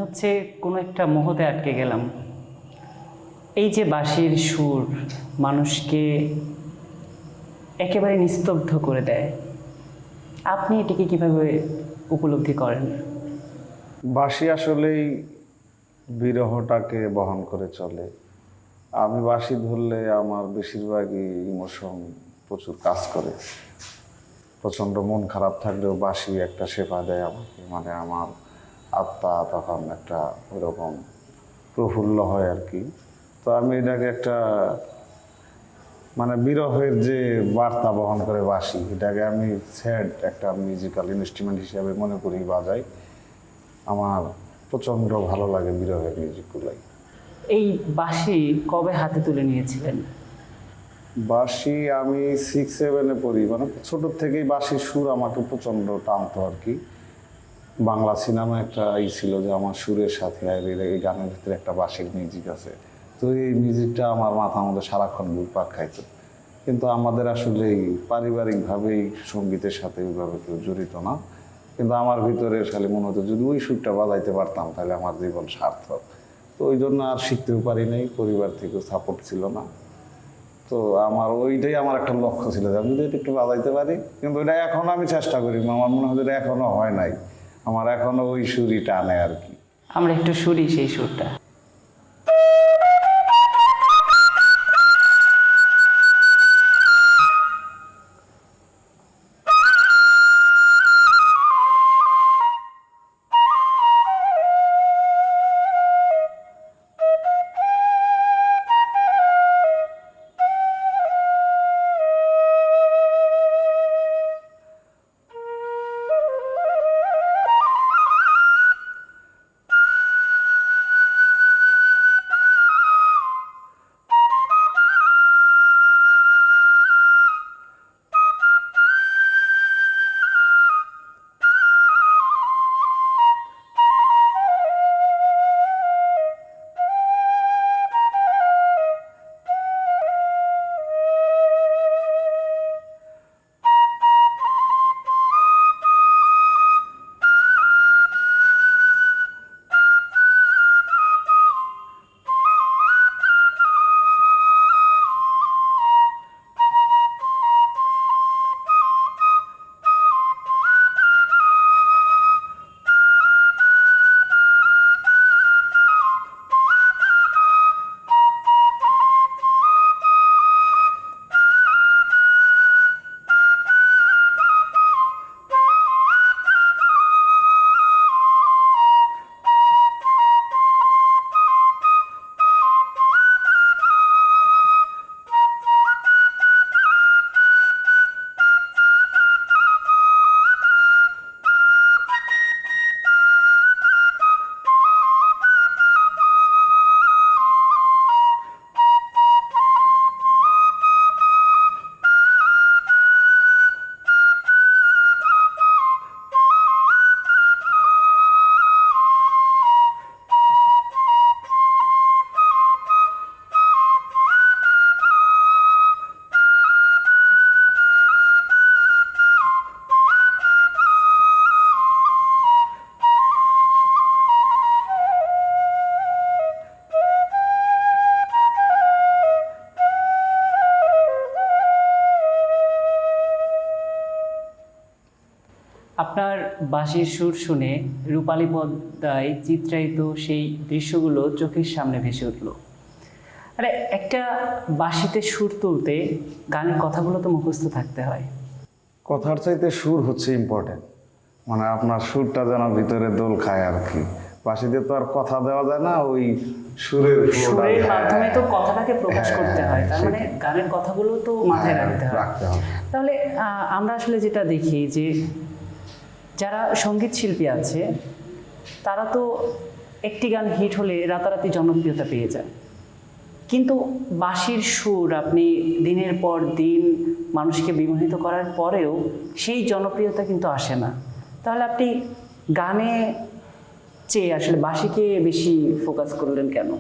হচ্ছে কোনো একটা মোহতে আটকে গেলাম। এই যে বাঁশির সুর মানুষকে একেবারে নিস্তব্ধ করে দেয়, আপনি এটিকে কিভাবে উপলব্ধি করেন? বাঁশি আসলেই বিরহটাকে বহন করে চলে। আমি বাঁশি ধরলে আমার বেশিরভাগই ইমোশন প্রচুর কাজ করে। প্রচণ্ড মন খারাপ থাকলেও বাঁশি একটা সেবা দেয় আমাকে, মানে আমার আত্মা তখন একটা ওইরকম প্রফুল্ল হয় আর কি। তো আমি এটাকে একটা মানে বিরহের যে বার্তা বহন করে বাঁশি, এটাকে আমি স্যাড একটা মিউজিক্যাল ইনস্ট্রুমেন্ট হিসেবে মনে করি, বাজাই। আমার প্রচণ্ড ভালো লাগে বিরহের মিউজিকগুলাই। এই বাঁশি কবে হাতে তুলে নিয়েছিলেন? বাঁশি আমি 6-7-এ পড়ি, মানে ছোটোর থেকেই বাঁশির সুর আমাকে প্রচণ্ড টানতো আর কি। বাংলা সিনেমা একটা ছিল যে আমার সুরের সাথে আর এই গানের ভিতরে একটা বাঁশির মিউজিক আছে। তো এই মিউজিকটা আমার মাথার মধ্যে সারাক্ষণ ঘুরপাক খাইতো। কিন্তু আমাদের আসলে পারিবারিকভাবেই সঙ্গীতের সাথে ওইভাবে কেউ জড়িত না। কিন্তু আমার ভিতরে খালি মনে হতো যদি ওই সুরটা বাজাইতে পারতাম তাহলে আমার জীবন সার্থক। তো ওই জন্য আর শিখতেও পারি নাই, পরিবার থেকেও সাপোর্ট ছিল না। তো আমার ওইটাই আমার একটা লক্ষ্য ছিল যে আমি যদি এটা একটু বাজাইতে পারি, কিন্তু ওইটা এখনও আমি চেষ্টা করি, আমার মনে হয় এটা এখনও হয় নাই। আমার এখনও ওই সুরই টানে আর কি। আমরা একটু শুনি সেই সুরটা। আপনার বাঁশির সুর শুনে রূপালী পর্দায় চিত্রায়িত সেই দৃশ্যগুলো চোখের সামনে ভেসে উঠল। আরে একটা বাঁশিতে সুর তুলতে গানের কথাগুলো তো মুখস্থ থাকতে হয়। কথার চাইতে সুর হচ্ছে ইম্পর্টেন্ট, মানে আপনার সুরটা যেন ভিতরে দোল খায় আর কি। বাঁশিতে তো আর কথা দেওয়া যায় না, ওই সুরের সুরের মাধ্যমে তো কথাটাকে প্রকাশ করতে হয়, তার মানে গানের কথাগুলো তো মাথায় রাখতে হয়। তাহলে আমরা আসলে যেটা দেখি যে যারা সঙ্গীত শিল্পী আছে তারা তো একটি গান হিট হলে রাতারাতি জনপ্রিয়তা পেয়ে যায়, কিন্তু বাঁশির সুর আপনি দিনের পর দিন মানুষকে বিমোহিত করার পরেও সেই জনপ্রিয়তা কিন্তু আসে না। তাহলে আপনি গানে চেয়ে আসলে বাঁশিকে বেশি ফোকাস করলেন কেন?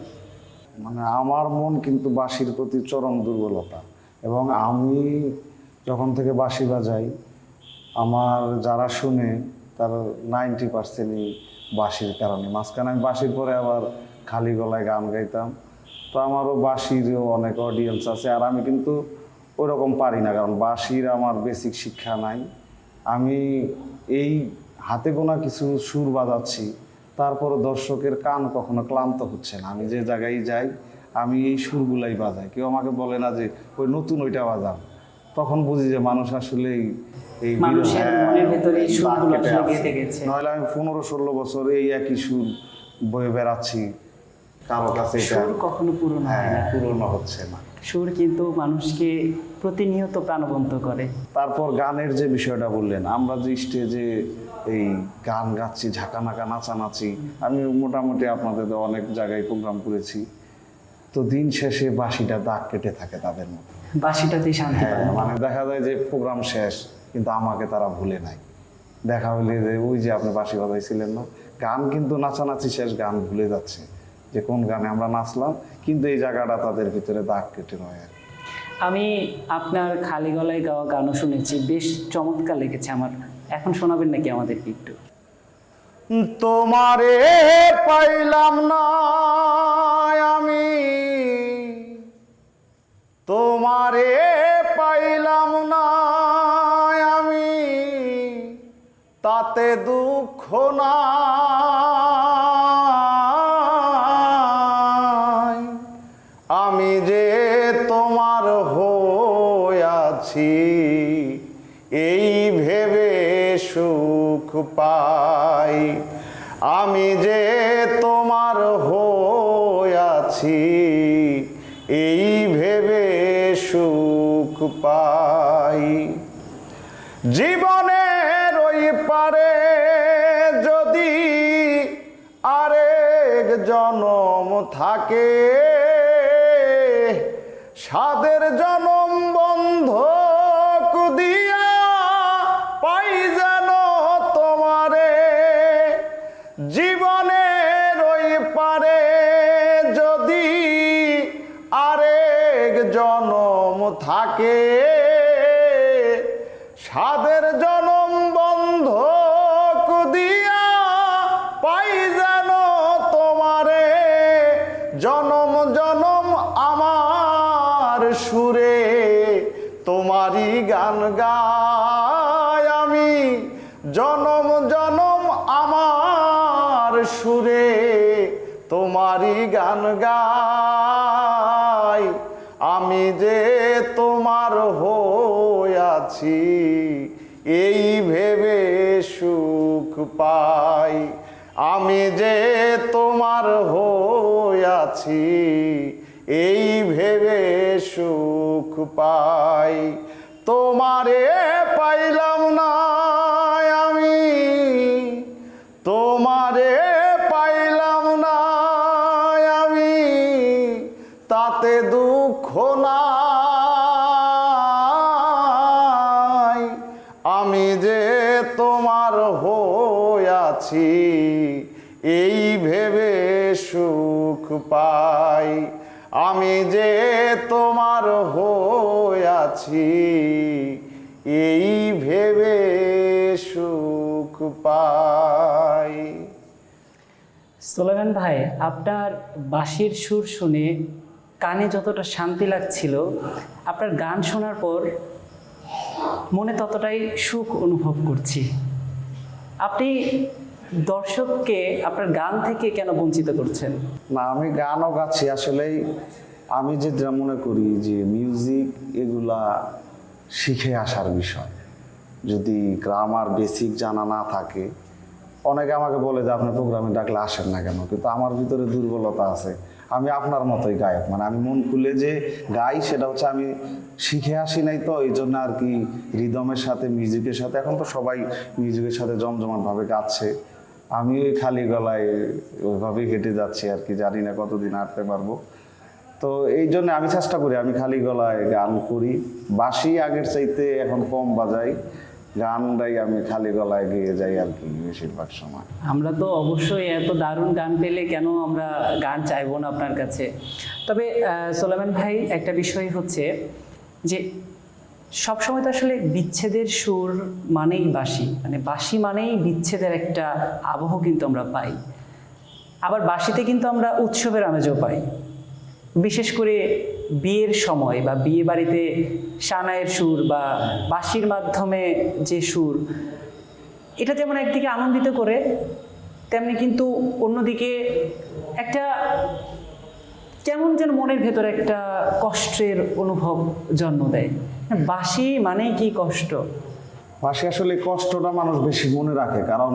মানে আমার মন কিন্তু বাঁশির প্রতি চরম দুর্বলতা, এবং আমি যখন থেকে বাঁশি বাজাই আমার যারা শুনে তার 90%ই বাঁশির কারণে। মাঝখানে আমি বাঁশির পরে আবার খালি গলায় গান গাইতাম। তো আমারও বাঁশিরও অনেক অডিয়েন্স আছে। আর আমি কিন্তু ওরকম পারি না, কারণ বাঁশির আমার বেসিক শিক্ষা নাই। আমি এই হাতে গোনা কিছু সুর বাজাচ্ছি, তারপর দর্শকের কান কখনো ক্লান্ত হচ্ছে না। আমি যে জায়গায় যাই আমি এই সুরগুলাই বাজাই। কেউ আমাকে বলে না যে ওই নতুন ওইটা বাজান, তখন বুঝি যে মানুষ আসলে এই মানুষের মনের ভেতরে এই সুরগুলো দাগ কেটে আসলে আছে। গেঁথে গেছে। নইলে আমি 15-16 বছর এই একই সুর বয়ে বেড়াচ্ছি, কারো কাছে এটা সুর কখনো পূরণ হয় না। পূরণ হচ্ছে না। সুর কিন্তু মানুষকে প্রতিনিয়ত প্রাণবন্ত করে। তারপর গানের যে বিষয়টা বললেন, আমরা যে স্টেজে এই গান গাচ্ছি, ঝাঁকানাকা নাচানাচি, আমি মোটামুটি আপনাদের অনেক জায়গায় প্রোগ্রাম করেছি, তো দিন শেষে বাঁশিটা দাগ কেটে থাকে তাদের মধ্যে। বাঁশিটাতেই শান্তি পায়। মানে দেখা যায় যে প্রোগ্রাম শেষ কিন্তু আমাকে তারা ভুলে নাই। দেখা হইলে যে ওই যে আপনি বাঁশি বাজাইছিলেন না, গান কিন্তু নাচানাচি শেষ, গান ভুলে যাচ্ছে যে কোন গানে আমরা নাচলাম, কিন্তু এই জায়গাটা তাদের ভিতরে দাগ কেটে রয়ে। আমি আপনার খালি গলায় গাওয়া গানও শুনেছি, বেশ চমৎকার লেগেছে আমার। এখন শোনাবেন নাকি আমাদেরকে একটু? তোমারে পাইলাম না আমি, তোমারে পাইলাম না আমি, তাতে দুঃখ নাই। আমি যে তোমার হইয়াছি এই ভেবে সুখ পাই। আমি যে তোমার হইয়াছি এই ভেবে সুখ পাই। জীবনের ওই পারে যদি আরেক জনম থাকে, সাদের জনম বন্ধক দিয়া পাই যেন তোমারে। জীবনের ওই পারে যদি আরেক জনম থাকে, সাদের জনম বন্ধক দিয়া পাই যেন তোমারে। জনম জনম আমার সুরে তোমারই গান গাই আমি। জনম জনম আমার সুরে তোমারই গান গাই। আমি যে তোমার হইয়াছি এই ভেবে সুখ পাই। আমি যে তোমার হইয়াছি এই ভেবে সুখ পাই। তোমারে পাইলাম না আমি, তোমারে পাইলাম না আমি, তাতে দুঃখ নাই। আমি যে তোমার হইয়াছি এই ভেবে সুখ পাই। আমি যে তোমার হইয়াছি এই ভেবে সুখ পাই। সোলাইমান ভাই, আপনার বাঁশির সুর শুনে কানে যতটা শান্তি লাগছিল, আপনার গান শোনার পর মনে ততটাই সুখ অনুভব করছি। আপনি দর্শককে আপনার গান থেকে কেন বঞ্চিত করছেন? না, আমি গানও গাচ্ছি। আসলেই আমি যেটা মনে করি যে মিউজিক এগুলা শিখে আসার বিষয়। যদি গ্রামার বেসিক জানা না থাকে, অনেকে আমাকে বলে যে আপনার প্রোগ্রামে ডাকলে আসেন না কেন, কিন্তু আমার ভিতরে দুর্বলতা আছে। আমি আপনার মতোই গায়ক, মানে আমি মন খুলে যে গাই সেটা হচ্ছে আমি শিখে আসি নাই, তো এই জন্য আর কি রিদমের সাথে মিউজিকের সাথে, এখন তো সবাই মিউজিকের সাথে জমজমাটভাবে গাচ্ছে, আমি ওই খালি গলায় ওইভাবেই হেঁটে যাচ্ছি আর কি। জানি না কতদিন হাঁটতে পারবো। তো এই জন্য আমি চেষ্টা করি আমি খালি গলায় গান করি। বাঁশি আগের চাইতে এখন কম বাজাই, গানটাই আমি খালি গলায় গেয়ে যাই আর কি বেশিরভাগ সময়। আমরা তো অবশ্যই এত দারুণ গান পেলে কেন আমরা গান চাইবো না আপনার কাছে। তবে সোলাইমান ভাই, একটা বিষয় হচ্ছে যে সবসময় তো আসলে বিচ্ছেদের সুর মানেই বাঁশি, মানে বাঁশি মানেই বিচ্ছেদের একটা আবহ কিন্তু আমরা পাই। আবার বাঁশিতে কিন্তু আমরা উৎসবের আমেজও পাই, বিশেষ করে বিয়ের সময় বা বিয়ে বাড়িতে সানাইয়ের সুর বা বাঁশির মাধ্যমে যে সুর, এটা যেমন একদিকে আনন্দিত করে, তেমনি কিন্তু অন্যদিকে একটা কেমন যেন মনের ভেতরে একটা কষ্টের অনুভব জন্ম দেয়। বাঁশি মানেই কি কষ্ট। বাঁশি আসলে কষ্টটা মানুষ বেশি মনে রাখে, কারণ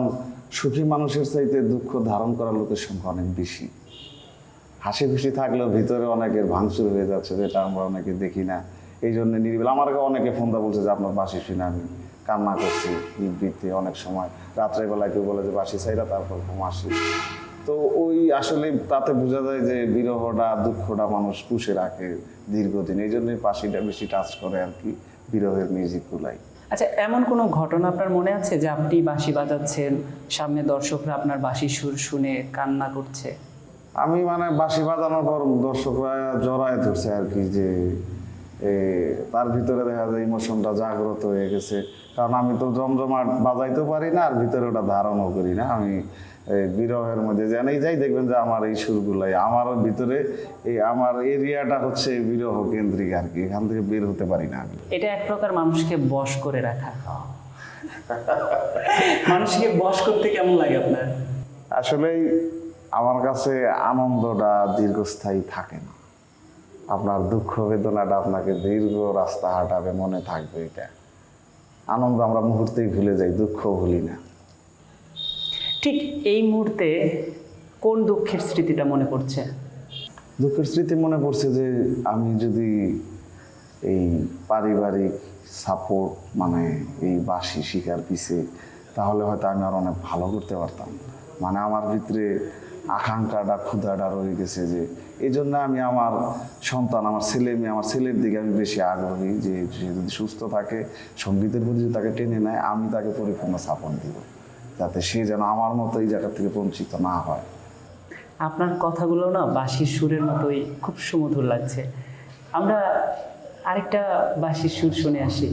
সুখী মানুষের চাইতে দুঃখ ধারণ করা লোকের সংখ্যা অনেক বেশি। হাসি খুশি থাকলেও ভিতরে অনেকের ভাঙচুর হয়ে যাচ্ছে, যেটা আমরা অনেকে দেখি না। এই জন্য নিরিবিল আমাকে অনেকে ফোন দা বলছে যে আপনার বাঁশি শুনে আমি কান্না করছি নিবৃত্তি। অনেক সময় রাত্রেবেলায় কেউ বলে যে বাঁশি চাইরা তারপর ঘুম আসি। তো ওই আসলে তাতে বোঝা যায় যে বিরহটা দুঃখটা মানুষ পুষে রাখে দীর্ঘদিন, এই জন্যই বাঁশিটা বেশি টাচ করে আর কি, বিরহের মিউজিকগুলাই। আচ্ছা, এমন কোনো ঘটনা আপনার মনে আছে যে আপনি বাঁশি বাজাচ্ছেন, সামনে দর্শকরা আপনার বাঁশির সুর শুনে কান্না করছে? আমি মানে বাঁশি বাজানোর পর দর্শকরা জড়ায় ধরছে আর কি, যে তার ভিতরে দেখা যায় ইমোশনটা জাগ্রত হয়ে গেছে। কারণ আমি তো জমজমাট বাজাইতেও পারি না, আর ভিতরে ওটা ধারণও করি না। আমি বিরহের মধ্যে জানেই যাই, দেখবেন যে আমার এই সুরগুলাই আমার ভিতরে, এই আমার এরিয়াটা হচ্ছে বিরহ কেন্দ্রিক আর কি, এখান থেকে বের হতে পারি না আমি। এটা এক প্রকার মানুষকে বশ করে রাখা। মানুষকে বশ করতে কেমন লাগে আপনার? আসলেই আমার কাছে আনন্দটা দীর্ঘস্থায়ী থাকে না। আপনার দুঃখ বেদনাটা আপনাকে দীর্ঘ রাস্তা হাঁটাবে, মনে থাকবে। এটা আনন্দ আমরা মুহূর্তেই ভুলে যাই, দুঃখ ভুলি না। ঠিক এই মুহূর্তে কোন দুঃখের স্মৃতিটা মনে পড়ছে? দুঃখের স্মৃতি মনে পড়ছে যে আমি যদি এই পারিবারিক সাপোর্ট, মানে এই বাঁশি শিকার পিছে, তাহলে হয়তো আমি আর অনেক ভালো করতে পারতাম। মানে আমার ভিতরে আকাঙ্ক্ষাটা ক্ষুধাটা রয়ে গেছে, যে এই জন্য আমি আমার সন্তান, আমার ছেলে মেয়ে, আমার ছেলের দিকে আমি বেশি আগ্রহী, যে সে যদি সুস্থ থাকে, সঙ্গীতের প্রতি যদি তাকে টেনে নেয়, আমি তাকে পরিপূর্ণ সাপোর্ট দিব, যাতে সে যেন আমার মতো এই জায়গা থেকে বঞ্চিত না হয়। আপনার কথাগুলো না বাঁশির সুরের মতোই খুব সুমধুর লাগছে। আমরা আরেকটা বাঁশির সুর শুনে আসি।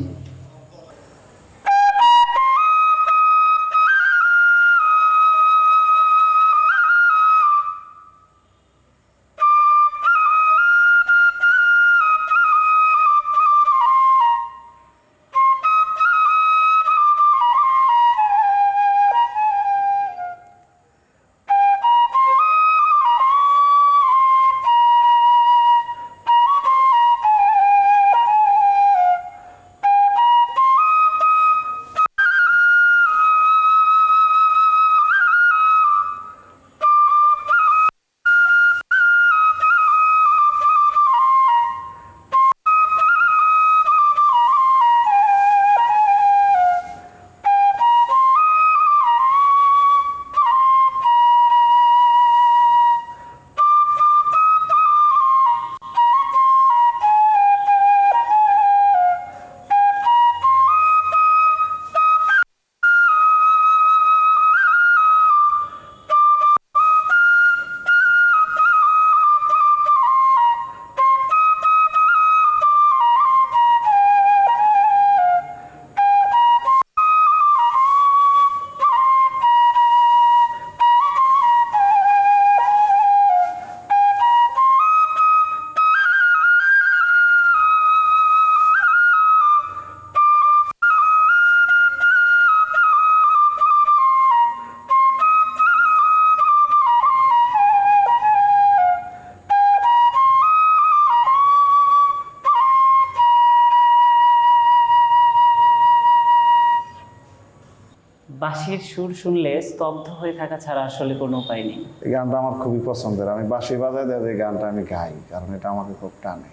বাঁশির সুর শুনলে স্তব্ধ হয়ে থাকা ছাড়া আসলে কোনো উপায় নেই। এই গানটা আমার খুবই পছন্দের, আমি বাঁশি বাজাই দেয় এই গানটা আমি গাই, কারণ এটা আমাকে খুব টানে।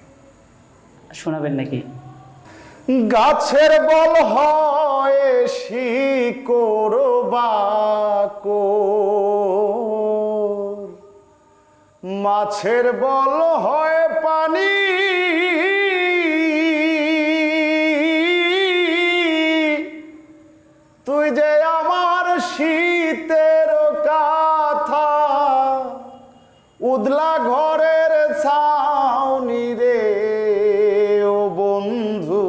শোনাবেন নাকি? গাছের বল হয় শিকড় বাকড়, মাছের বল হয় পানি, তুই যে আমার শীতের কাঁথা, উদলা ঘরের ছাউনি রে ও বন্ধু,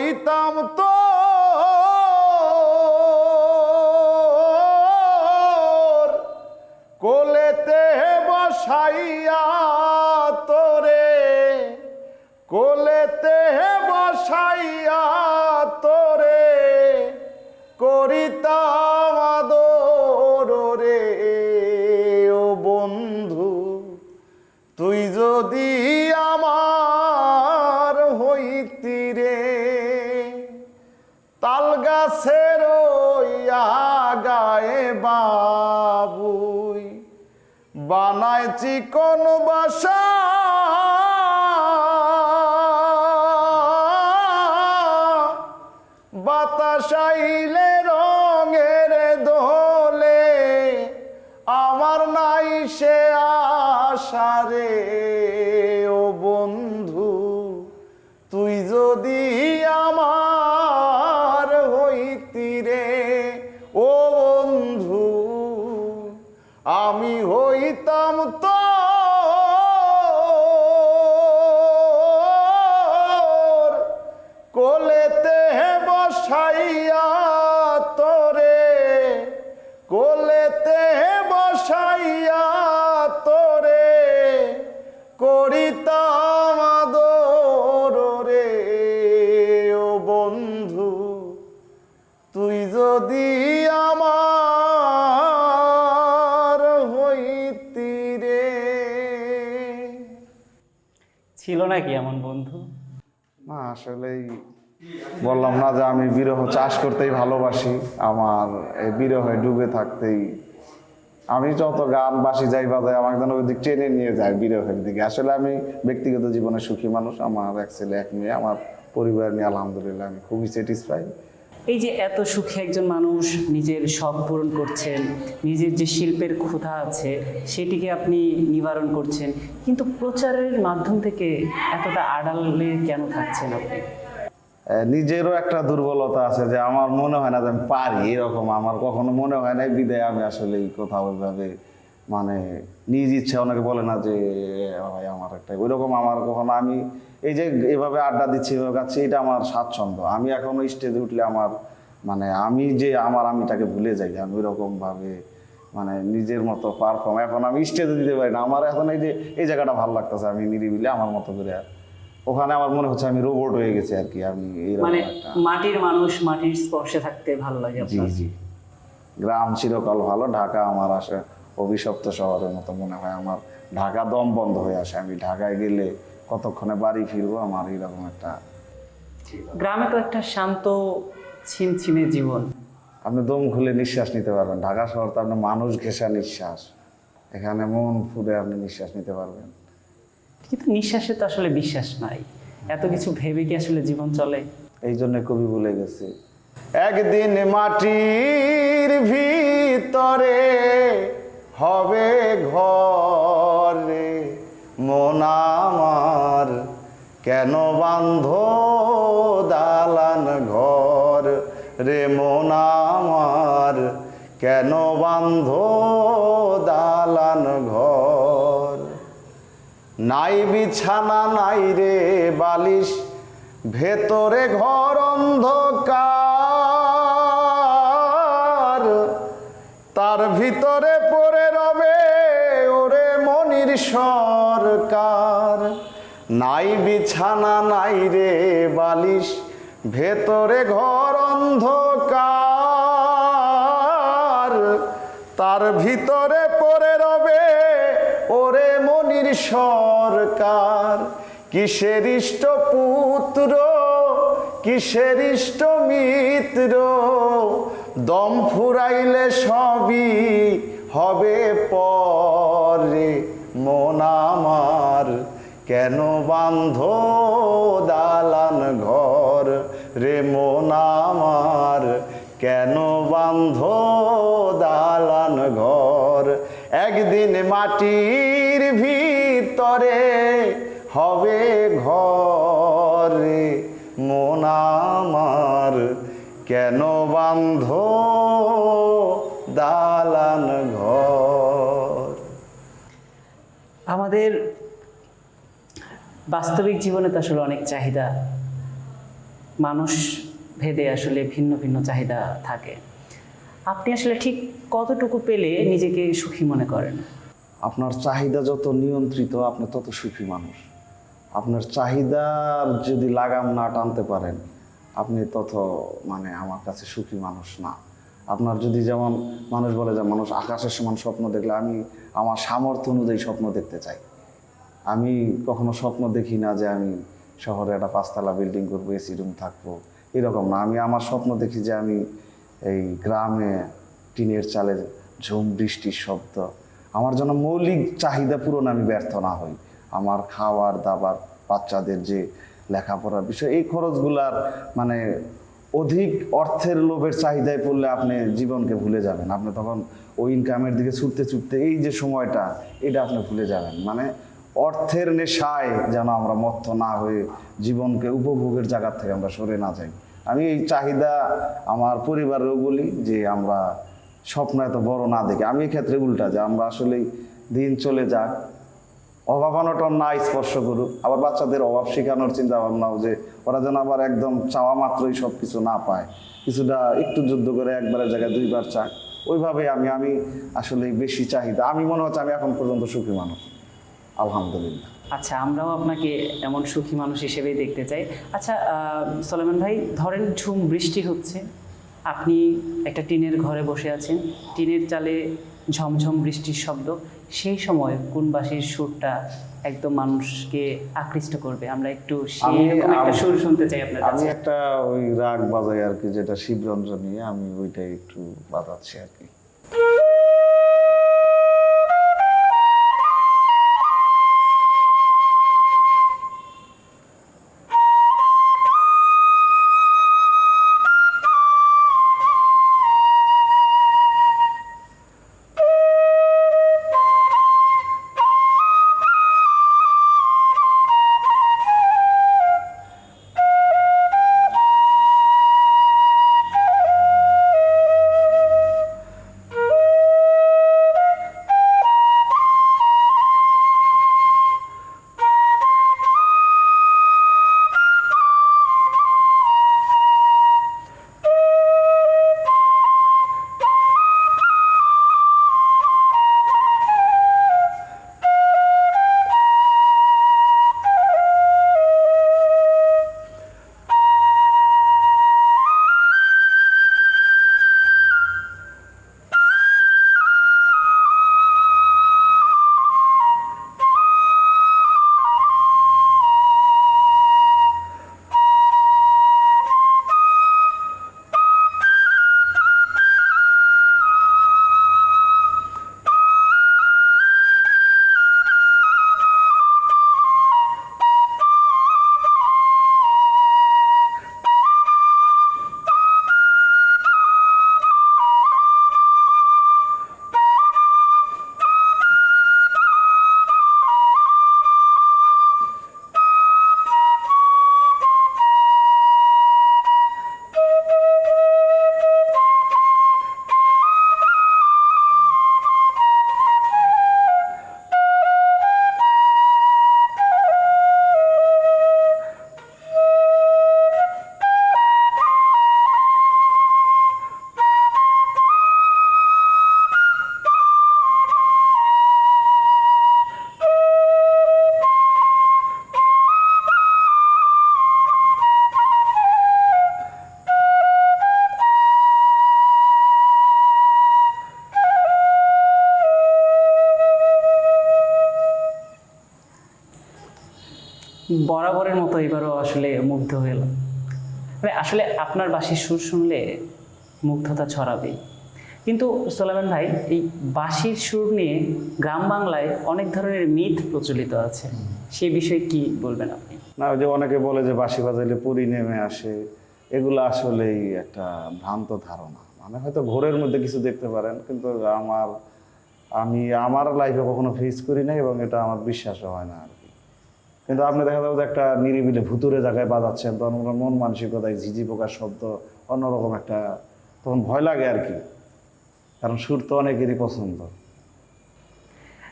হইতাম তো কোলেতে বসাইয়া তোরে, কোলেতে বসাইয়া তোরে করিতাম আদর রে। ও বন্ধু তুই যদি আমার হইতি রে, তাল গাছের ওই আগায়ে বাবুই বানায় চিকন বাসা, বাতাস আইলে রঙের দোলে আমার নাই সে আশা রে। ও বন্ধু তুই যদি আমার হইতি রে, ও বন্ধু আমি হইতাম তো কোলেতে বসাইয়া তোরে, কোলেতে বসাইয়া তোরে করিতাম আদর রে। ও বন্ধু তুই যদি আমার হইতি রে। ছিল নাকি এমন বন্ধু? না আসলেই বললাম না যে আমি বিরহ চাষ করতেই ভালোবাসি, আমার এই বিরহে ডুবে থাকতেই আমি যত গান বাসি যাই বাজাই আমাকে যেন ওই দিক টেনে নিয়ে যায় বিরহের দিকে। আসলে আমি ব্যক্তিগত জীবনে সুখী মানুষ, আমার এক ছেলে এক মেয়ে, আমার পরিবার নিয়ে আলহামদুলিল্লাহ আমি খুবই স্যাটিসফাই। এই যে এত সুখী একজন মানুষ নিজের শখ পূরণ করছেন, নিজের যে শিল্পের ক্ষুধা আছে সেটিকে আপনি নিবারণ করছেন, কিন্তু প্রচারের মাধ্যম থেকে এতটা আড়ালে কেন থাকছেন আপনি? নিজেরও একটা দুর্বলতা আছে যে আমার মনে হয় না যে আমি পারি, এরকম আমার কখনো মনে হয় না, বিদায় আমি আসলে কোথাও ওইভাবে মানে নিজ ইচ্ছা, অনেকে বলে না যে ভাই আমার একটা ওইরকম আমার কখনো, আমি এই যে এভাবে আড্ডা দিচ্ছি এভাবে গাচ্ছি এটা আমার স্বাচ্ছন্দ্য। আমি এখনো স্টেজে উঠলে আমার মানে আমি যে আমিটাকে ভুলে যাই, আমি ওইরকম ভাবে মানে নিজের মতো পারফর্ম এখন আমি স্টেজে দিতে পারি না। আমার এখন এই যে এই জায়গাটা ভালো লাগতেছে, আমি নিরিবিলি আমার মতো করে, আর ওখানে আমার মনে হচ্ছে আমি রোবট হয়ে গেছি আর কি। আমি মানে মাটির মানুষ, মাটির স্পর্শে থাকতে ভালো লাগে জি আপনার? জি, গ্রাম চিরকাল ভালো, ঢাকা আমার আসে অভিশপ্ত শহরের মতো মনে হয়। আমার ঢাকা দম বন্ধ হয়ে আসে, আমি ঢাকায় গেলে কতক্ষণে বাড়ি ফিরবো, আমার এরকম একটা। গ্রামে তো একটা শান্ত ছিমছিমে জীবন, আপনি দম খুলে নিঃশ্বাস নিতে পারবেন। ঢাকা শহর তো আপনার মানুষ ঘেঁষা নিঃশ্বাস, এখানে মন ফুলে আপনি নিঃশ্বাস নিতে পারবেন। কিন্তু নিঃশ্বাসে তো আসলে বিশ্বাস নাই, এত কিছু ভেবে কি আসলে জীবন চলে? এই জন্য কবি বলে গেছে, একদিন মাটির ভিতরে হবে ঘর রে, মন আমার কেন বাঁধো দালান ঘর রে, মন আমার কেন বাঁধো দালান ঘর। নাই বিছানা নাই রে বালিশ, ভেতরে ঘর অন্ধকার, তার ভিতরে পড়ে রবে ওরে মনির সরকার। নাই বিছানা নাই রে বালিশ, ভেতরে ঘর অন্ধকার, তার ভিতরে পড়ে রবে ওরে মনির সরকার। কিসের ইষ্ট পুত্র, কিসের ইষ্ট মিত্র, দম ফুরাইলে সবই হবে পরে, মন আমার কেন বাঁধো দালান ঘর রে, মন আমার কেন বাঁধো দালান ঘর। একদিন মাটির ভিতরে হবে ঘর রে, মন আমার কেন বাঁধো দালান ঘর। আমাদের বাস্তবিক জীবনে তো আসলে অনেক চাহিদা, মানুষ ভেদে আসলে ভিন্ন ভিন্ন চাহিদা থাকে। আপনি আসলে ঠিক কতটুকু পেলে নিজেকে সুখী মনে করেন? আপনার চাহিদা যত নিয়ন্ত্রিত, আপনি তত সুখী মানুষ। আপনার চাহিদার যদি লাগাম না টানতে পারেন, আপনি তত আমার কাছে সুখী মানুষ না। আপনার যদি, যেমন মানুষ বলে যে মানুষ আকাশের সমান স্বপ্ন দেখলে, আমি আমার সামর্থ্য অনুযায়ী স্বপ্ন দেখতে চাই। আমি কখনো স্বপ্ন দেখি না যে আমি শহরে একটা 5 তলা বিল্ডিং করবো, এসি রুম থাকবো, এরকম না। আমি আমার স্বপ্ন দেখি যে আমি এই গ্রামে টিনের চালের ঝুম বৃষ্টির শব্দ, আমার জন্য মৌলিক চাহিদা পূরণ আমি ব্যর্থ না হই। আমার খাওয়ার দাবার, বাচ্চাদের যে লেখাপড়ার বিষয়, এই খরচগুলার অধিক অর্থের লোভের চাহিদায় পড়লে আপনি জীবনকে ভুলে যাবেন। আপনি তখন ওই ইনকামের দিকে ছুটতে ছুটতে এই যে সময়টা, এটা আপনি ভুলে যাবেন। অর্থের নেশায় যেন আমরা মত্ত না হয়ে জীবনকে উপভোগের জায়গা থেকে আমরা সরে না যাই। আমি এই চাহিদা আমার পরিবারেও বলি যে আমরা স্বপ্ন এত বড় না দেখে। আমি এই ক্ষেত্রে উল্টা, যে আমরা আসলেই দিন চলে যাক, অভাব অনটন না স্পর্শ করুক। আবার বাচ্চাদের অভাব শেখানোর চিন্তা ভাবনাও, যে ওরা যেন আবার একদম চাওয়া মাত্রই সব কিছু না পায়, কিছুটা একটু যুদ্ধ করে একবারের জায়গায় 2বার চাক। ওইভাবে আমি আসলে বেশি চাহিদা, আমি মনে হচ্ছে আমি এখন পর্যন্ত সুখী মানুষ, আলহামদুলিল্লাহ। আচ্ছা, আমরাও আপনাকে এমন সুখী মানুষ হিসেবেই দেখতে চাই। আচ্ছা সোলাইমান ভাই, ধরেন ঝুম বৃষ্টি হচ্ছে, আপনি একটা টিনের ঘরে বসে আছেন, টিনের চালে ঝমঝম বৃষ্টির শব্দ, সেই সময় কোন বাঁশির সুরটা একদম মানুষকে আকৃষ্ট করবে? আমরা একটু সেই রকম একটা সুর শুনতে চাই আপনার আমি কাছে। একটা ওই রাগ বাজাই আর কি, যেটা শিবরঞ্জন নিয়ে, আমি ওইটাই একটু বাজাচ্ছি আর কি। বরাবরের মতো এবারও আসলে মুগ্ধ হলাম। আসলে আপনার বাঁশির সুর শুনলে মুগ্ধতা ছড়াবেই। কিন্তু সোলাইমান ভাই, এই বাঁশির সুর নিয়ে গ্রাম বাংলায় অনেক ধরনের মিথ প্রচলিত আছে, সেই বিষয়ে কি বলবেন আপনি? না, ওই যে অনেকে বলে যে বাঁশি বাজাইলে পরি নেমে আসে, এগুলো আসলেই একটা ভ্রান্ত ধারণা। হয়তো ঘোরের মধ্যে কিছু দেখতে পারেন, কিন্তু আমি আমার লাইফে কখনো ফেস করি নাই, এবং এটা আমার বিশ্বাসও হয় না আর কি। কিন্তু আপনি দেখা যাবে একটা নিরিবিলি ভুতুরে জায়গায় বাজাচ্ছেন, তখন মন মানসিকতায় ঝিঝি পোকার শব্দ, অন্যরকম একটা, তখন ভয় লাগে আর কি, কারণ সুর তো অনেকেরই পছন্দ।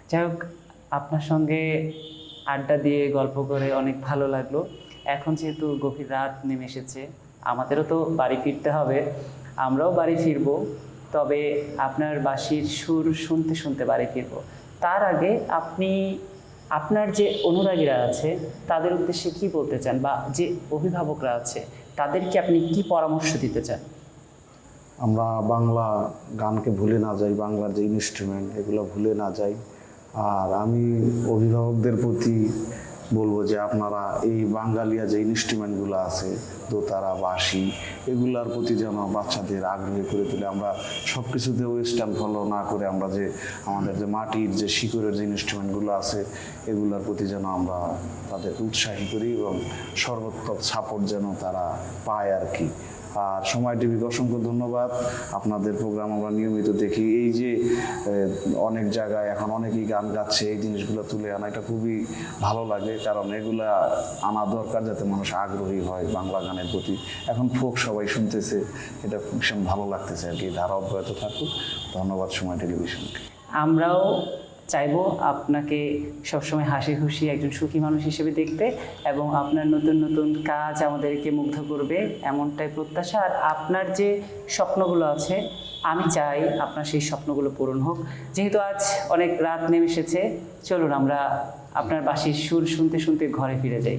যাই হোক, আপনার সঙ্গে আড্ডা দিয়ে গল্প করে অনেক ভালো লাগলো। এখন যেহেতু গভীর রাত নেমে এসেছে, আমাদেরও তো বাড়ি ফিরতে হবে, আমরাও বাড়ি ফিরবো। তবে আপনার বাঁশির সুর শুনতে শুনতে বাড়ি ফিরবো। তার আগে আপনি আপনার যে অনুরাগীরা আছে তাদের উদ্দেশ্যে কি বলতে চান, বা যে অভিভাবকরা আছে তাদেরকে আপনি কি পরামর্শ দিতে চান? আমরা বাংলা গানকে ভুলে না যাই, বাংলার যে ইনস্ট্রুমেন্ট এগুলো ভুলে না যাই। আর আমি অভিভাবকদের প্রতি বলবো যে আপনারা এই বাঙালিয়া যে ইনস্ট্রুমেন্টগুলো আছে, দোতারা, বাঁশি, এগুলার প্রতি যেন বাচ্চাদের আগ্রহী করে তুলে। আমরা সব কিছুতে ওয়েস্টার্ন ফলো না করে আমরা যে আমাদের যে মাটির যে শিকড়ের যে ইনস্ট্রুমেন্টগুলো আছে এগুলোর প্রতি যেন আমরা তাদের উৎসাহী করি এবং সর্বোত্তম সাপোর্ট যেন তারা পায় আর কি। আর সময় টিভিকে অসংখ্য ধন্যবাদ। আপনাদের প্রোগ্রাম আমরা নিয়মিত দেখি। এই যে অনেক জায়গায় এখন অনেকেই গান গাচ্ছে, এই জিনিসগুলো তুলে আনা এটা খুবই ভালো লাগে, কারণ এগুলা আনা দরকার যাতে মানুষ আগ্রহী হয় বাংলা গানের প্রতি। এখন ফোক সবাই শুনতেছে, এটা ভীষণ ভালো লাগতেছে আর কি। ধারা অব্যাহত থাকুক। ধন্যবাদ সময় টেলিভিশনকে। আমরাও চাইবো আপনাকে সবসময় হাসি খুশি একজন সুখী মানুষ হিসেবে দেখতে, এবং আপনার নতুন নতুন কাজ আমাদেরকে মুগ্ধ করবে এমনটাই প্রত্যাশা। আর আপনার যে স্বপ্নগুলো আছে, আমি চাই আপনার সেই স্বপ্নগুলো পূরণ হোক। যেহেতু আজ অনেক রাত নেমে এসেছে, চলুন আমরা আপনার বাঁশির সুর শুনতে শুনতে ঘরে ফিরে যাই।